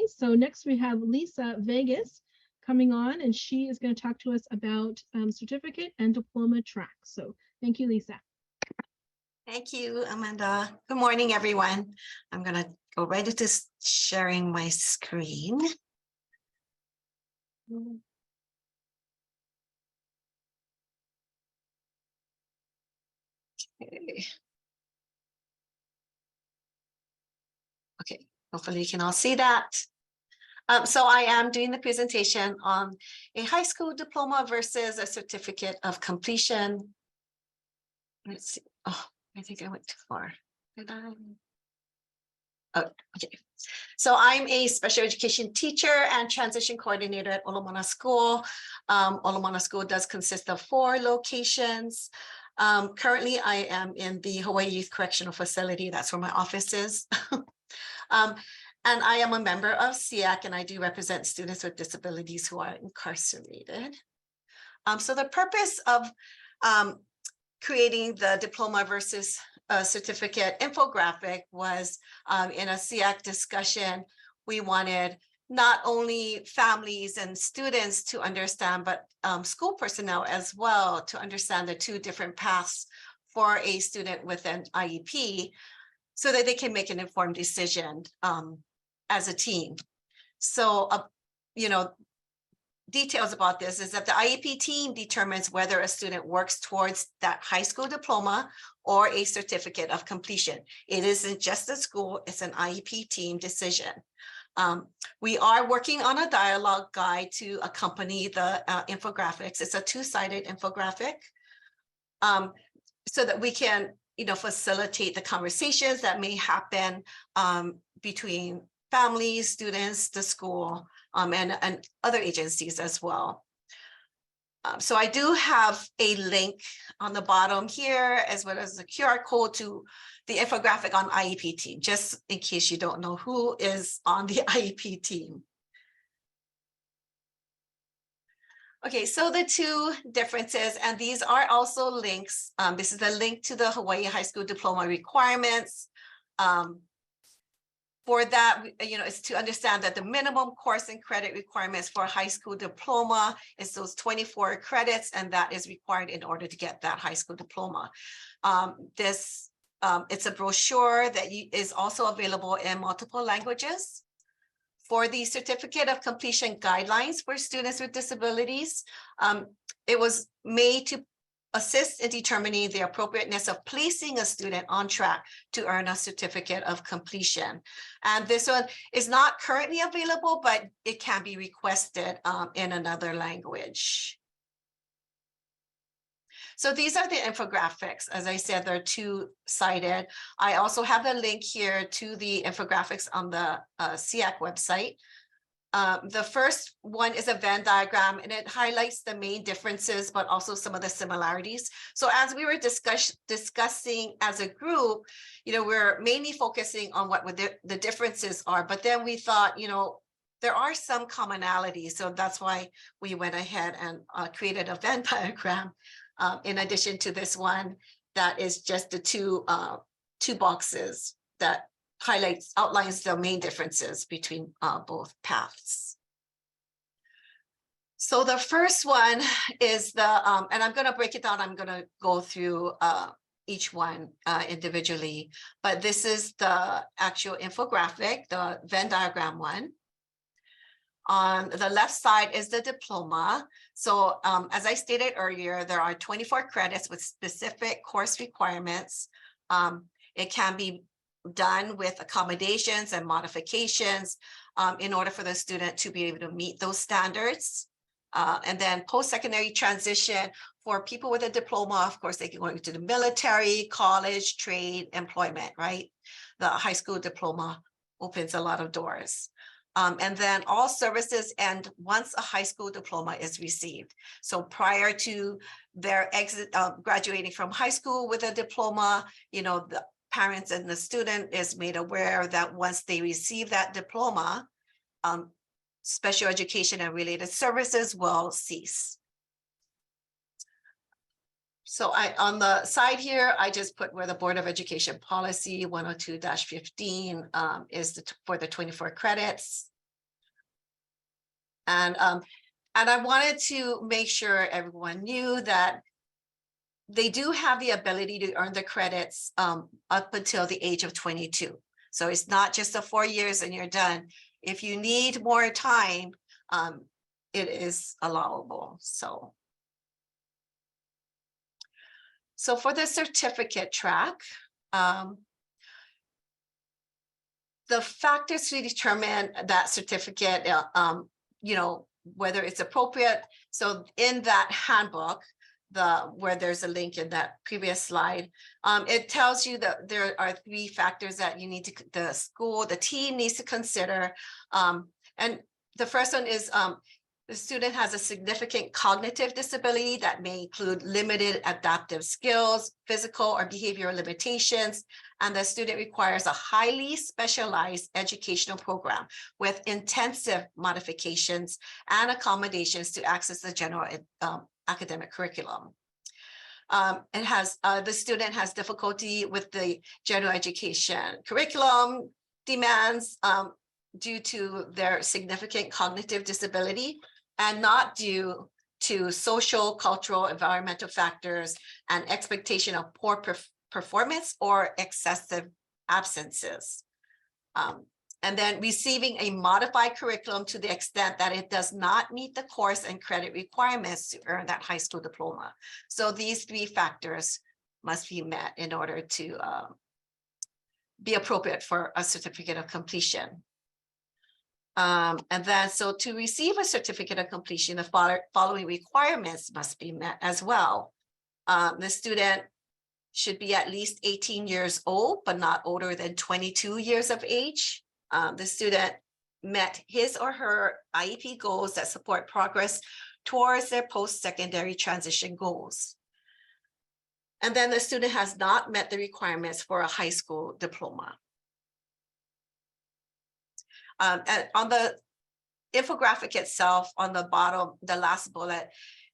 So next we have Lisa Vegas coming on, and she is going to talk to us about certificate and diploma tracks. So thank you, Lisa. Thank you, Amanda. Good morning, everyone. I'm going to go right into sharing my screen. Okay, hopefully you can all see that. So I am doing the presentation on a high school diploma versus a certificate of completion. Let's see. Oh, I think I went too far. Did I? Oh, okay. So I'm a special education teacher and transition coordinator at Olomana School. Olomana School does consist of 4 locations. Currently, I am in the Hawaii Youth Correctional Facility. That's where my office is. And I am a member of SEAC, and I do represent students with disabilities who are incarcerated. So the purpose of creating the diploma versus certificate infographic was in a SEAC discussion. We wanted not only families and students to understand, but school personnel as well to understand the 2 different paths for a student with an IEP so that they can make an informed decision as a team. So, you know, details about this is that the IEP team determines whether a student works towards that high school diploma or a certificate of completion. It isn't just the school, it's an IEP team decision. We are working on a dialogue guide to accompany the infographics. It's a 2-sided infographic so that we can, you know, facilitate the conversations that may happen between families, students, the school, and other agencies as well. So I do have a link on the bottom here, as well as a QR code to the infographic on IEP team, just in case you don't know who is on the IEP team. Okay, so the 2 differences, and these are also links. This is the link to the Hawaii High School Diploma requirements. For that, you know, is to understand that the minimum course and credit requirements for a high school diploma is those 24 credits, and that is required in order to get that high school diploma. It's a brochure that is also available in multiple languages. For the certificate of completion guidelines for students with disabilities, it was made to assist in determining the appropriateness of placing a student on track to earn a certificate of completion. And this one is not currently available, but it can be requested in another language. So these are the infographics. As I said, they're 2-sided. I also have a link here to the infographics on the SEAC website. The first one is a Venn diagram, and it highlights the main differences, but also some of the similarities. So as we were discussing as a group, you know, we're mainly focusing on what the differences are, but then we thought, you know, there are some commonalities. So that's why we went ahead and created a Venn diagram in addition to this one that is just the 2 boxes that outlines the main differences between both paths. So the first one is the, and I'm going to break it down. I'm going to go through each one individually, but this is the actual infographic, the Venn diagram one. On the left side is the diploma. So as I stated earlier, there are 24 credits with specific course requirements. It can be done with accommodations and modifications in order for the student to be able to meet those standards. And then post-secondary transition for people with a diploma, of course, they can go into the military, college, trade, employment, right? The high school diploma opens a lot of doors. And then all services end once a high school diploma is received. So prior to their exit, graduating from high school with a diploma, you know, the parents and the student is made aware that once they receive that diploma, special education and related services will cease. So on the side here, I just put where the Board of Education policy 102-15 is for the 24 credits. And I wanted to make sure everyone knew that they do have the ability to earn the credits up until the age of 22. So it's not just the 4 years and you're done. If you need more time, it is allowable. So for the certificate track, the factors to determine that certificate, whether it's appropriate. So in that handbook, where there's a link in that previous slide, it tells you that there are 3 factors that you need to, the team needs to consider. And the first one is the student has a significant cognitive disability that may include limited adaptive skills, physical or behavioral limitations, and the student requires a highly specialized educational program with intensive modifications and accommodations to access the general academic curriculum. The student has difficulty with the general education curriculum demands due to their significant cognitive disability, and not due to social, cultural, environmental factors and expectation of poor performance or excessive absences. And then receiving a modified curriculum to the extent that it does not meet the course and credit requirements to earn that high school diploma. So these 3 factors must be met in order to be appropriate for a certificate of completion. And then, so to receive a certificate of completion, the following requirements must be met as well. The student should be at least 18 years old, but not older than 22 years of age. The student met his or her IEP goals that support progress towards their post-secondary transition goals. And then the student has not met the requirements for a high school diploma. And on the infographic itself, on the bottom, the last bullet,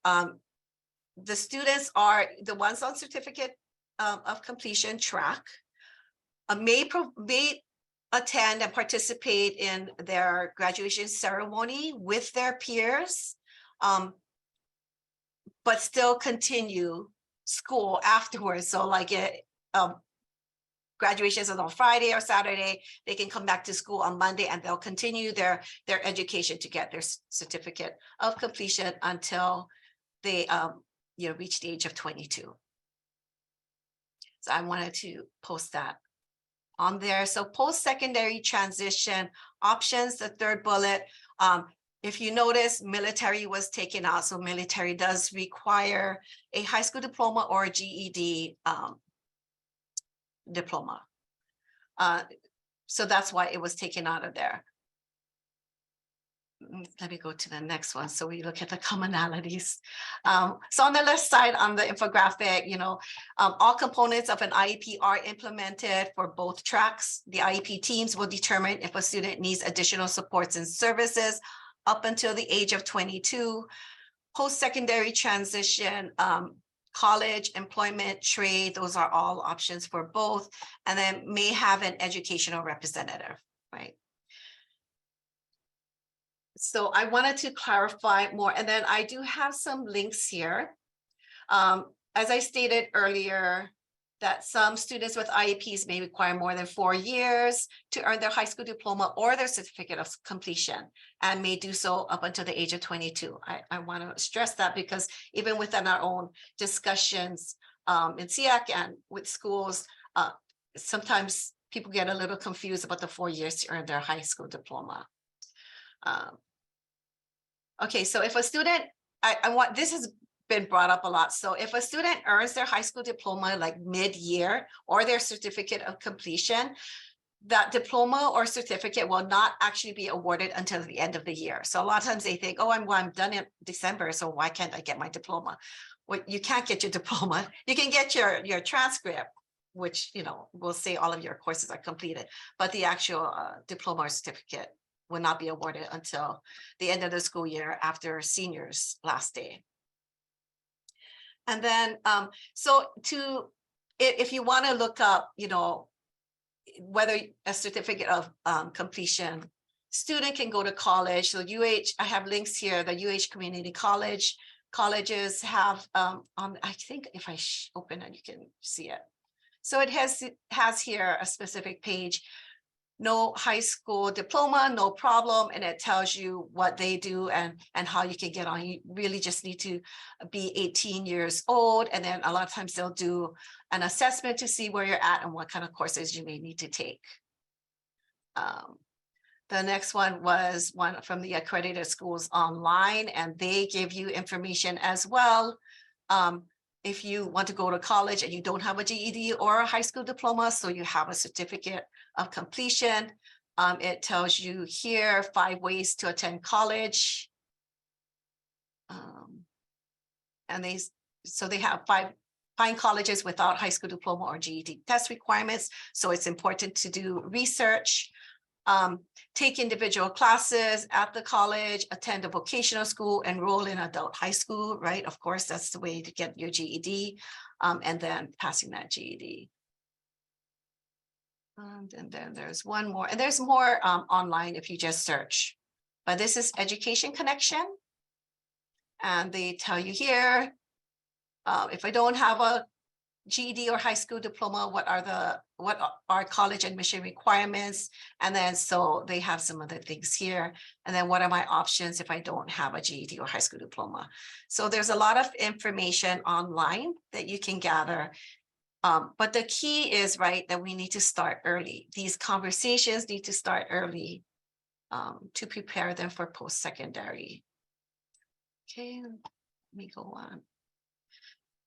the students are the ones on certificate of completion track, may attend and participate in their graduation ceremony with their peers, but still continue school afterwards. So like graduations on Friday or Saturday, they can come back to school on Monday and they'll continue their education to get their certificate of completion until they reach the age of 22. So I wanted to post that on there. So post-secondary transition options, the 3rd bullet. If you notice, military was taken out. So military does require a high school diploma or a GED diploma. So that's why it was taken out of there. Let me go to the next one. So we look at the commonalities. So on the left side on the infographic, all components of an IEP are implemented for both tracks. The IEP teams will determine if a student needs additional supports and services up until the age of 22. Post-secondary transition, college, employment, trade, those are all options for both, and then may have an educational representative, right? So I wanted to clarify more, and then I do have some links here. As I stated earlier, that some students with IEPs may require more than 4 years to earn their high school diploma or their certificate of completion, and may do so up until the age of 22. I want to stress that because even within our own discussions in SEAC and with schools, sometimes people get a little confused about the 4 years to earn their high school diploma. Okay, so if a student, this has been brought up a lot. So if a student earns their high school diploma like mid-year or their certificate of completion, that diploma or certificate will not actually be awarded until the end of the year. So a lot of times they think, oh, I'm done in December, so why can't I get my diploma? Well, you can't get your diploma. You can get your transcript, which will say all of your courses are completed, but the actual diploma or certificate will not be awarded until the end of the school year after seniors' last day. And then, if you want to look up, whether a certificate of completion student can go to college. So I have links here, the Community colleges have, I think if I open it, you can see it. So it has here a specific page, no high school diploma, no problem. And it tells you what they do and how you can get on. You really just need to be 18 years old. And then a lot of times they'll do an assessment to see where you're at and what kind of courses you may need to take. The next one was one from the accredited schools online, and they give you information as well. If you want to go to college and you don't have a GED or a high school diploma, so you have a certificate of completion, it tells you here 5 ways to attend college. And they have find colleges without high school diploma or GED test requirements. So it's important to do research. Take individual classes at the college, attend a vocational school, enroll in adult high school, right? Of course, that's the way to get your GED, and then passing that GED. And then there's one more, and there's more online if you just search. But this is Education Connection. And they tell you here, if I don't have a GED or high school diploma, what are college admission requirements? And then so they have some other things here. And then what are my options if I don't have a GED or high school diploma? So there's a lot of information online that you can gather. But the key is, right, that we need to start early. These conversations need to start early to prepare them for post-secondary. Okay, let me go on.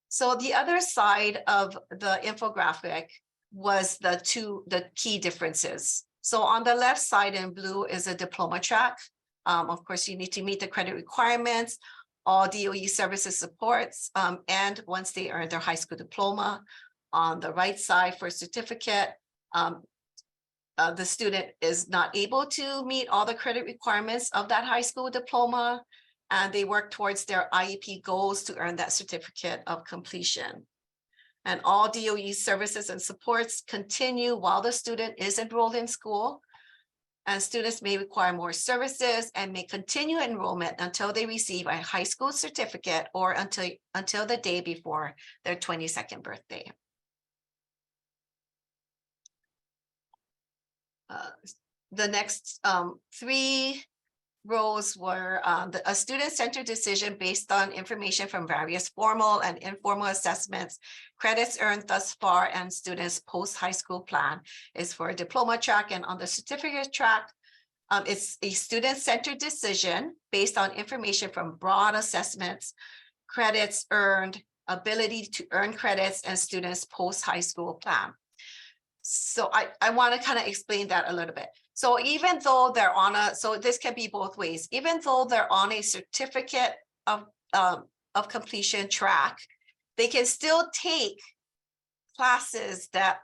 So the other side of the infographic was the key differences. So on the left side in blue is a diploma track. Of course, you need to meet the credit requirements, all DOE services supports, and once they earn their high school diploma. On the right side for certificate, the student is not able to meet all the credit requirements of that high school diploma, and they work towards their IEP goals to earn that certificate of completion. And all DOE services and supports continue while the student is enrolled in school. And students may require more services and may continue enrollment until they receive a high school certificate or until the day before their 22nd birthday. The next 3 roles were a student-centered decision based on information from various formal and informal assessments, credits earned thus far, and students' post-high school plan is for a diploma track. And on the certificate track, it's a student-centered decision based on information from broad assessments, credits earned, ability to earn credits, and students' post-high school plan. So I want to kind of explain that a little bit. So even though they're on so this can be both ways, even though they're on a certificate of completion track, they can still take classes that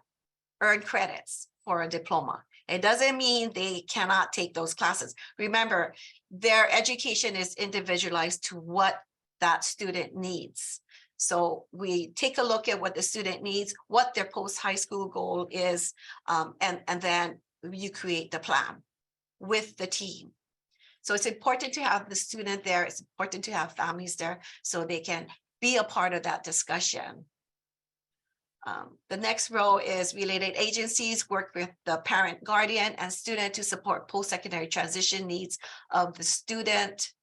earn credits for a diploma. It doesn't mean they cannot take those classes. Remember, their education is individualized to what that student needs. So we take a look at what the student needs, what their post-high school goal is, and then you create the plan with the team. So it's important to have the student there. It's important to have families there so they can be a part of that discussion. The next row is related agencies work with the parent, guardian, and student to support post-secondary transition needs of the student.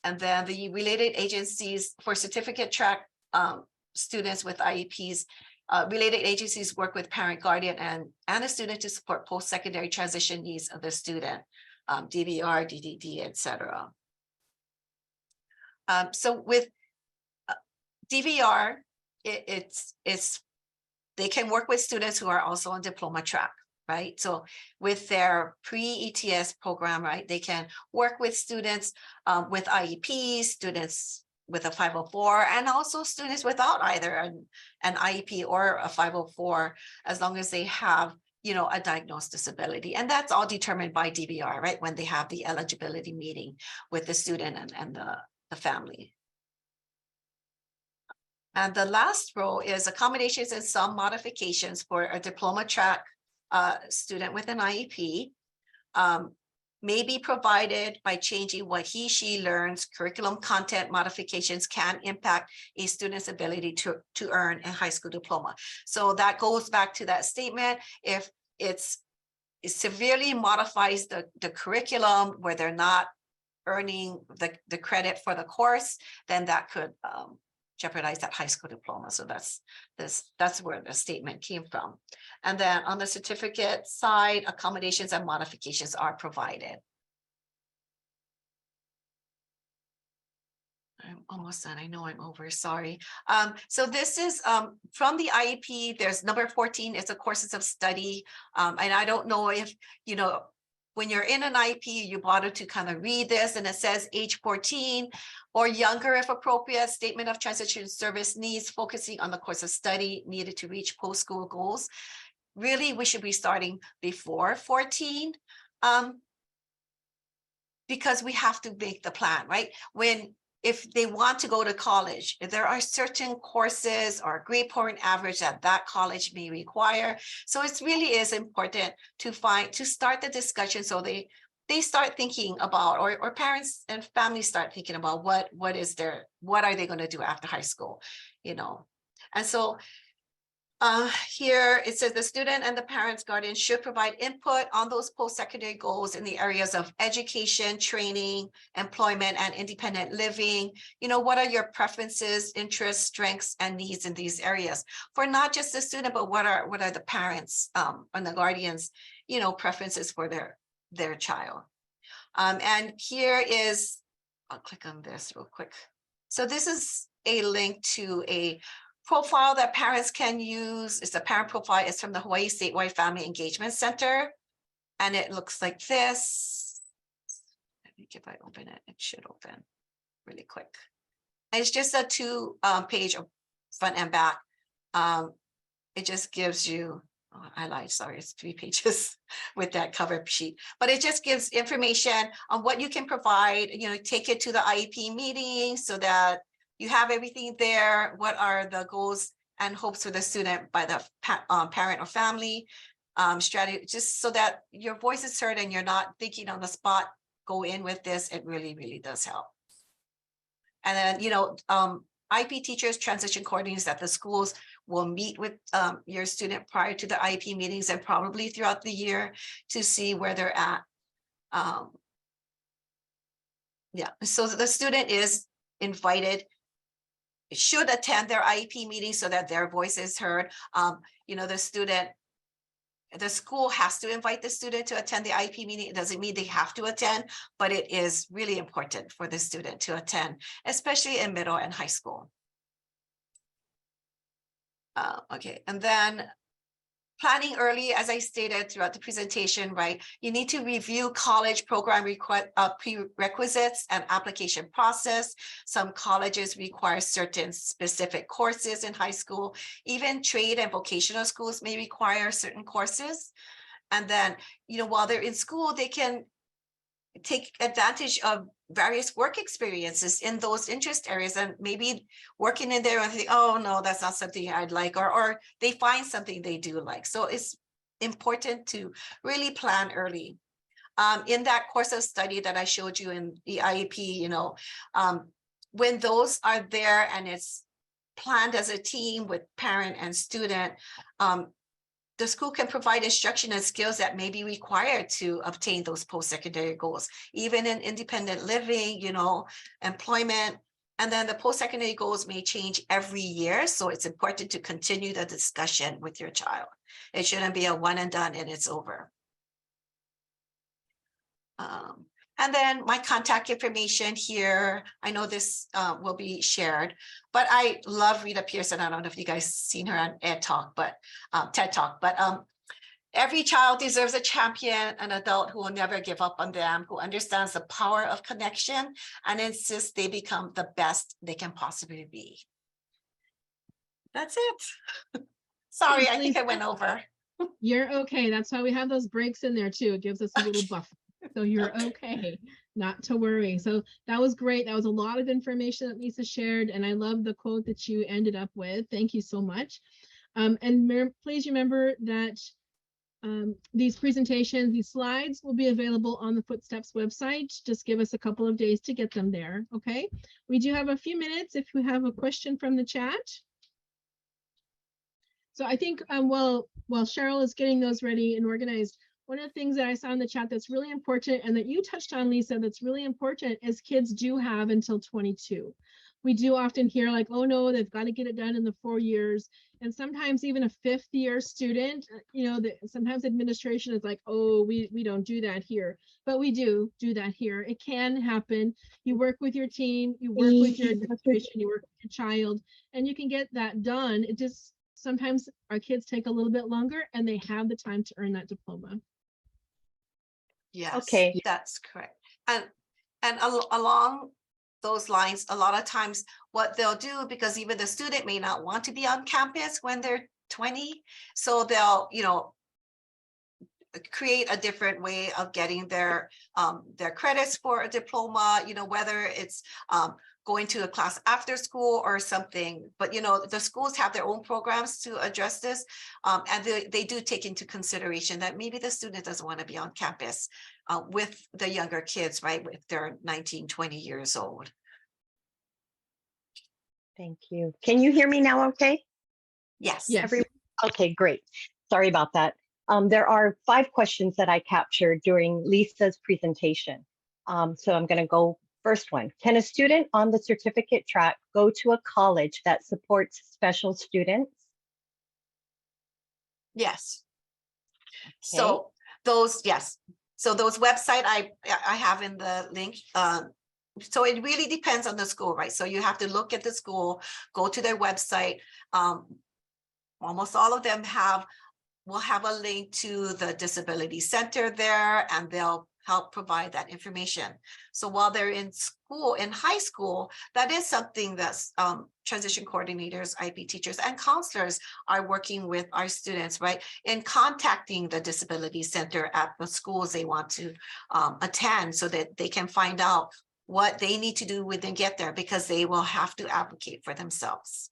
And then the related agencies for certificate track students with IEPs, related agencies work with parent, guardian, and a student to support post-secondary transition needs of the student, DVR, DDD, etc. So with DVR, they can work with students who are also on diploma track, right? So with their pre-ETS program, right, they can work with students with IEPs, students with a 504, and also students without either an IEP or a 504, as long as they have, you know, a diagnosed disability. And that's all determined by DVR, right, when they have the eligibility meeting with the student and the family. And the last row is accommodations and some modifications for a diploma track student with an IEP. may be provided by changing what he/she learns. Curriculum content modifications can impact a student's ability to earn a high school diploma. So that goes back to that statement. If it severely modifies the curriculum where they're not earning the credit for the course, then that could jeopardize that high school diploma. So that's where the statement came from. And then on the certificate side, accommodations and modifications are provided. I'm almost done. I know I'm over, sorry. So this is from the IEP. There's number 14, it's a courses of study. And I don't know if, you know, when you're in an IEP, you bother to kind of read this, and it says age 14 or younger if appropriate, statement of transition service needs, focusing on the course of study needed to reach post-school goals. Really, we should be starting before 14 because we have to make the plan, right? If they want to go to college, if there are certain courses or grade point average that college may require. So it really is important to start the discussion so they start thinking about, or parents and families start thinking about what are they going to do after high school, you know? And so here it says the student and the parents, guardian should provide input on those post-secondary goals in the areas of education, training, employment, and independent living. You know, what are your preferences, interests, strengths, and needs in these areas for not just the student, but what are the parents and the guardians, you know, preferences for their child. And here is, I'll click on this real quick. So this is a link to a profile that parents can use. It's a parent profile. It's from the Hawaii Statewide Family Engagement Center. And it looks like this. I think if I open it, it should open really quick. And it's just a 2-page front and back. It just gives you, oh, I lied, sorry, it's 3 pages with that cover sheet. But it just gives information on what you can provide, you know, take it to the IEP meeting so that you have everything there. What are the goals and hopes for the student by the parent or family strategy, just so that your voice is heard and you're not thinking on the spot, go in with this. It really, really does help. And then, you know, IEP teachers, transition coordinators at the schools will meet with your student prior to the IEP meetings and probably throughout the year to see where they're at. Yeah, so the student is invited, should attend their IEP meeting so that their voice is heard. You know, the school has to invite the student to attend the IEP meeting. It doesn't mean they have to attend, but it is really important for the student to attend, especially in middle and high school. Okay, and then planning early, as I stated throughout the presentation, right? You need to review college program prerequisites and application process. Some colleges require certain specific courses in high school. Even trade and vocational schools may require certain courses. And then, you know, while they're in school, they can take advantage of various work experiences in those interest areas, and maybe working in there and think, oh no, that's not something I'd like, or they find something they do like. So it's important to really plan early. In that course of study that I showed you in the IEP, you know, when those are there and it's planned as a team with parent and student, the school can provide instruction and skills that may be required to obtain those post-secondary goals, even in independent living, you know, employment. And then the post-secondary goals may change every year. So it's important to continue the discussion with your child. It shouldn't be a one and done and it's over. And then my contact information here, I know this will be shared, but I love Rita Pearson. I don't know if you guys seen her on TED Talk, but every child deserves a champion, an adult who will never give up on them, who understands the power of connection and insists they become the best they can possibly be. That's it. Sorry, I think I went over. You're okay. That's why we have those breaks in there too. It gives us a little buffer. So you're okay, not to worry. So that was great. That was a lot of information that Lisa shared. And I love the quote that you ended up with. Thank you so much. And please remember that these presentations, these slides will be available on the Footsteps website. Just give us a couple of days to get them there, okay? We do have a few minutes if you have a question from the chat. So I think while Cheryl is getting those ready and organized, one of the things that I saw in the chat that's really important and that you touched on, Lisa, that's really important is kids do have until 22. We do often hear like, oh no, they've got to get it done in the 4 years. And sometimes even a 5th year student, you know, sometimes administration is like, oh, we don't do that here. But we do that here. It can happen. You work with your team, you work with your administration, you work with your child, and you can get that done. It just, sometimes our kids take a little bit longer and they have the time to earn that diploma. Yes, Okay. that's correct. And along those lines, a lot of times what they'll do, because even the student may not want to be on campus when they're 20, so they'll, you know, create a different way of getting their credits for a diploma, you know, whether it's going to a class after school or something. But, you know, the schools have their own programs to address this. And they do take into consideration that maybe the student doesn't want to be on campus with the younger kids, right? If they're 19, 20 years old. Thank you. Can you hear me now okay? Yes. Yes. Okay, great. Sorry about that. There are 5 questions that I captured during Lisa's presentation. So I'm going to go first one. Can a student on the certificate track go to a college that supports special students? Yes. Okay. So those, yes. So those website I have in the link. So it really depends on the school, right? So you have to look at the school, go to their website. Almost all of them will have a link to the disability center there, and they'll help provide that information. So while they're in school, in high school, that is something that's transition coordinators, IB teachers, and counselors are working with our students, right? In contacting the disability center at the schools they want to attend, so that they can find out what they need to do when they get there, because they will have to advocate for themselves.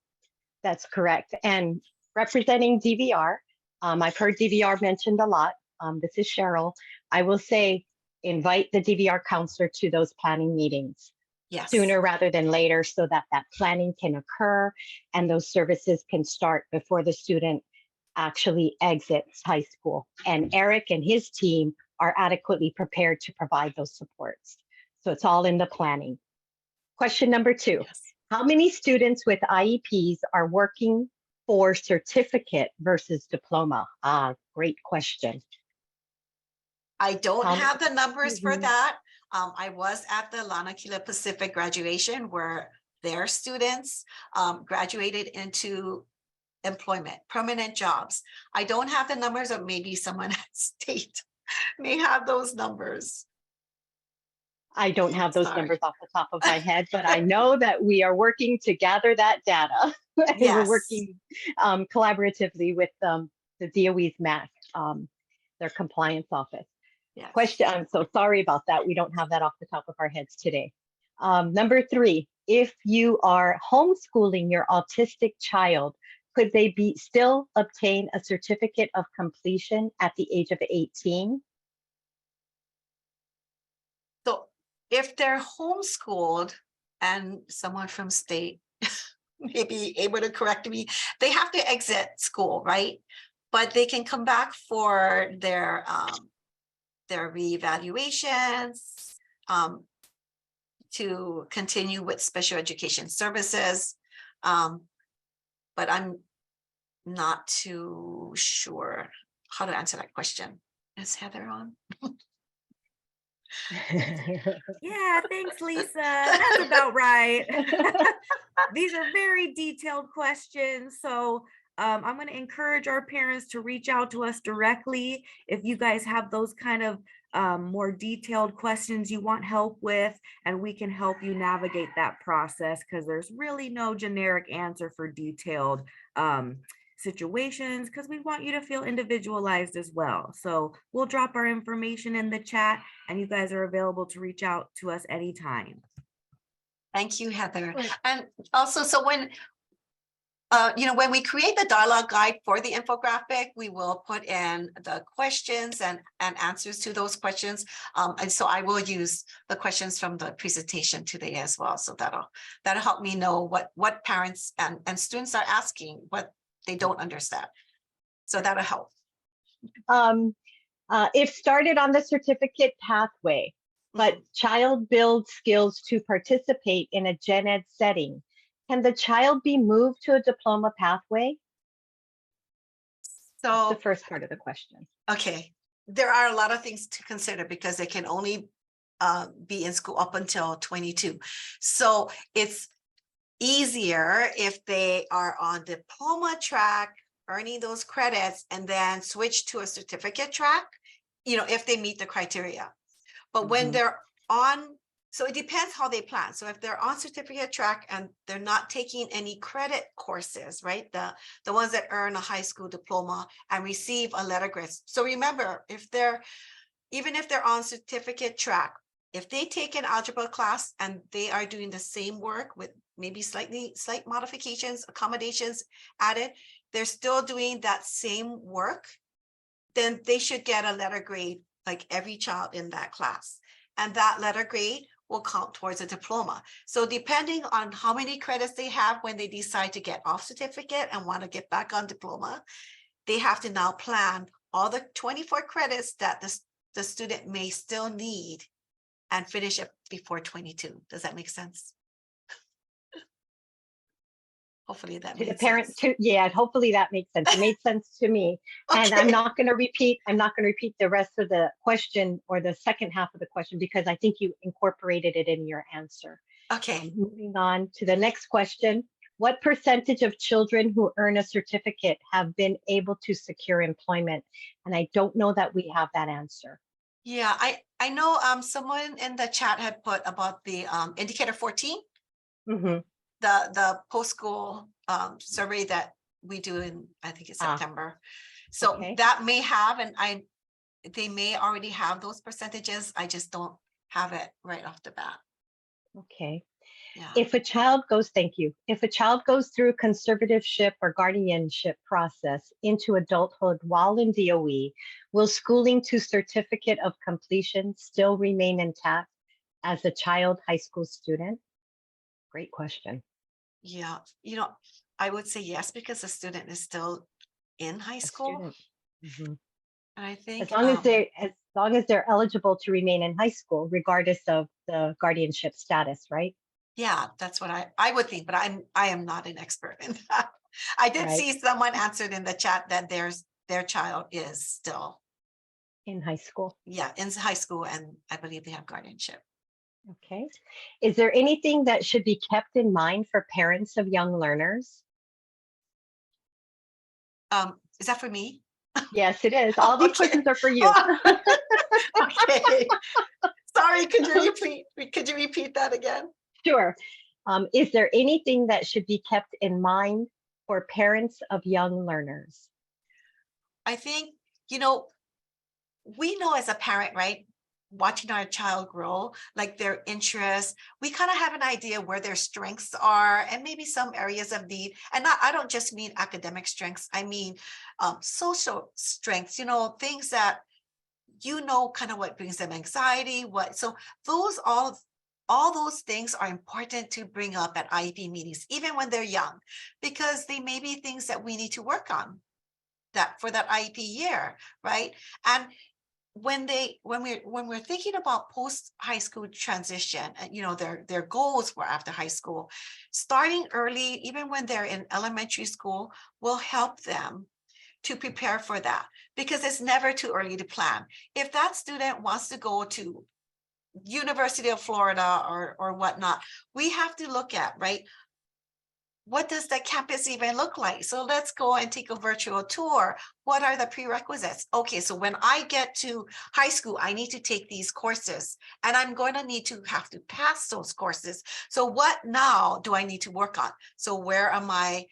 That's correct. And representing DVR, I've heard DVR mentioned a lot. This is Cheryl. I will say, invite the DVR counselor to those planning meetings sooner rather than later, so that that planning can occur and those services can start before the student actually exits high school. And Eric and his team are adequately prepared to provide those supports. So it's all in the planning. Question number 2. Yes. How many students with IEPs are working for certificate versus diploma? Great question. I don't have the numbers for Mhm. that. I was at the Lanakila Pacific graduation where their students graduated into employment, permanent jobs. I don't have the numbers, or maybe someone at state may have those numbers. I don't have those numbers off the top of my head, but I know that we are working to gather that data. And we're working collaboratively with the DOE's MAC, their compliance office. Yes. Question, I'm so sorry about that. We don't have that off the top of our heads today. Number 3, if you are homeschooling your autistic child, could they still obtain a certificate of completion at the age of 18? So if they're homeschooled, and someone from state may be able to correct me, they have to exit school, right? But they can come back for their reevaluations, to continue with special education services. But I'm not too sure how to answer that question. Is Heather on? Yeah, thanks, Lisa. That's about right. These are very detailed questions. So I'm going to encourage our parents to reach out to us directly if you guys have those kind of more detailed questions you want help with, and we can help you navigate that process, because there's really no generic answer for detailed situations, because we want you to feel individualized as well. So we'll drop our information in the chat, and you guys are available to reach out to us anytime. Thank you, Heather. Right. And also, so when When we create the dialogue guide for the infographic, we will put in the questions and answers to those questions. And so I will use the questions from the presentation today as well. So that'll help me know what parents and students are asking, what they don't understand. So that'll help. If started on the certificate pathway, but child builds skills to participate in a gen ed setting, can the child be moved to a diploma pathway? That's So the first part of the question. okay, there are a lot of things to consider because they can only be in school up until 22. So it's easier if they are on diploma track, earning those credits, and then switch to a certificate track, if they meet the criteria. But when they're on, so it depends how they plan. So if they're on certificate track and they're not taking any credit courses, right? The ones that earn a high school diploma and receive a letter grade. So remember, even if they're on certificate track, if they take an algebra class and they are doing the same work with maybe slight modifications, accommodations added, they're still doing that same work, then they should get a letter grade like every child in that class. And that letter grade will count towards a diploma. So depending on how many credits they have when they decide to get off certificate and want to get back on diploma, they have to now plan all the 24 credits that the student may still need and finish it before 22. Does that make sense? Hopefully that To the makes parent, sense. yeah, hopefully that makes sense. It made sense to me. And I'm Okay. not going to repeat the rest of the question or the second half of the question because I think you incorporated it in your answer. Okay. Moving on to the next question. What percentage of children who earn a certificate have been able to secure employment? And I don't know that we have that answer. Yeah, I know someone in the chat had put about the indicator 14, Mhm. the post-school survey that we do in, I think it's September. So okay. that may have, and they may already have those percentages. I just don't have it right off the bat. Okay. Yeah. If a child goes, thank you. If a child goes through conservatorship or guardianship process into adulthood while in DOE, will schooling to certificate of completion still remain intact as a child high school student? Great question. Yeah, I would say yes, because the student is still in high A school. student. Mhm. And I think As long as they're eligible to remain in high school, regardless of the guardianship status, right? yeah, that's what I would think, but I am not an expert in that. I did Right. see someone answered in the chat that their child is still, In high school. yeah, in high school, and I believe they have guardianship. Okay. Is there anything that should be kept in mind for parents of young learners? Is that for me? Yes, it is. All these Okay. questions are for you. Okay. Sorry, could you repeat that again? Sure. Is there anything that should be kept in mind for parents of young learners? I think, we know as a parent, right? Watching our child grow, like their interests, we kind of have an idea where their strengths are and maybe some areas of need. And I don't just mean academic strengths. I mean, social strengths, things that, kind of what brings them anxiety, so all those things are important to bring up at IEP meetings, even when they're young, because they may be things that we need to work on for that IEP year, right? And when we're thinking about post high school transition, and their goals for after high school, starting early, even when they're in elementary school, will help them to prepare for that, because it's never too early to plan. If that student wants to go to University of Florida or whatnot, we have to look at, right, what does that campus even look like? So let's go and take a virtual tour. What are the prerequisites? Okay, so when I get to high school, I need to take these courses, and I'm going to need to have to pass those courses. So what now do I need to work on? So where are my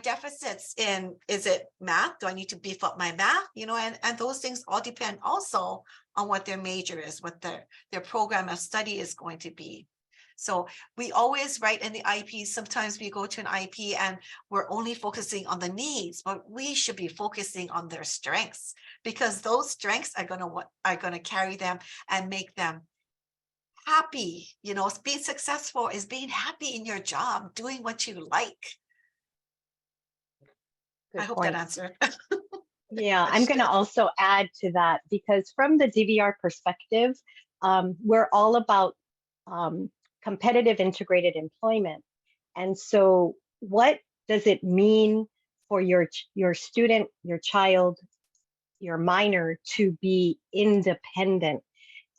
deficits in? Is it math? Do I need to beef up my math? And those things all depend also on what their major is, what their program of study is going to be. So we always write in the IEP, sometimes we go to an IEP and we're only focusing on the needs, but we should be focusing on their strengths, because those strengths are gonna carry them and make them happy. You know, being successful is being happy in your job, doing what you like. I Good hope point. that answered. Yeah, I'm going to also add to that, because from the DVR perspective, we're all about competitive integrated employment. And so what does it mean for your student, your child, your minor to be independent?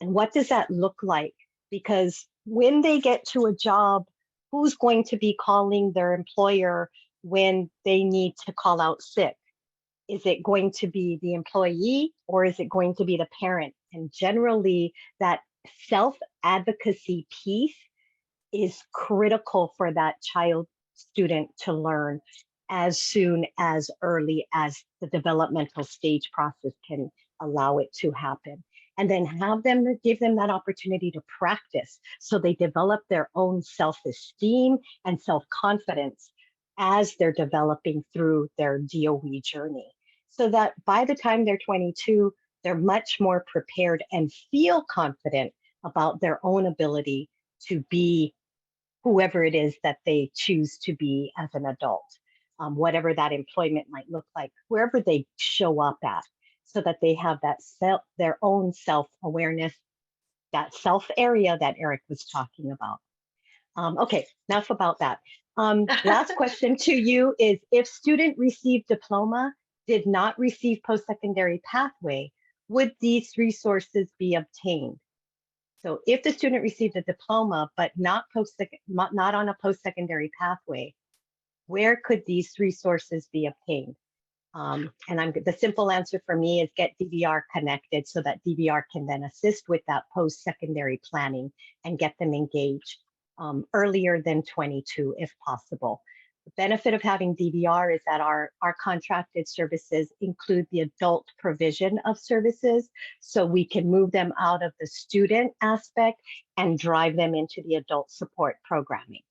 And what does that look like? Because when they get to a job, who's going to be calling their employer when they need to call out sick? Is it going to be the employee, or is it going to be the parent? And generally, that self-advocacy piece is critical for that child student to learn as soon as early as the developmental stage process can allow it to happen. And then give them that opportunity to practice so they develop their own self-esteem and self-confidence as they're developing through their DOE journey. So that by the time they're 22, they're much more prepared and feel confident about their own ability to be whoever it is that they choose to be as an adult, whatever that employment might look like, wherever they show up at, so that they have that their own self-awareness, that self area that Eric was talking about. Okay, enough about that. Last question to you is, if student received diploma, did not receive post-secondary pathway, would these resources be obtained? So if the student received a diploma, but not on a post-secondary pathway, where could these resources be obtained? And the simple answer for me is get DVR connected, so that DVR can then assist with that post-secondary planning and get them engaged earlier than 22 if possible. The benefit of having DVR is that our contracted services include the adult provision of services, so we can move them out of the student aspect and drive them into the adult support programming.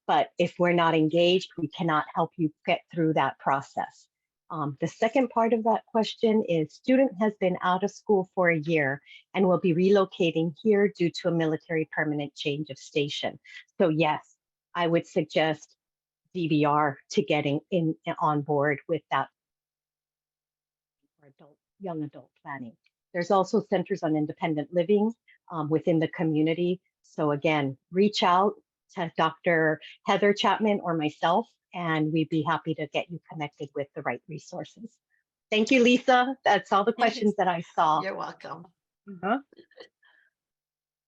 But if we're not engaged, we cannot help you get through that process. The second part of that question is, student has been out of school for a year and will be relocating here due to a military permanent change of station. So yes, I would suggest DVR to getting on board with that for young adult planning. There's also centers on independent living within the community. So again, reach out to Dr. Heather Chapman or myself, and we'd be happy to get you connected with the right resources. Thank you, Lisa. That's all the questions that I saw. You're welcome.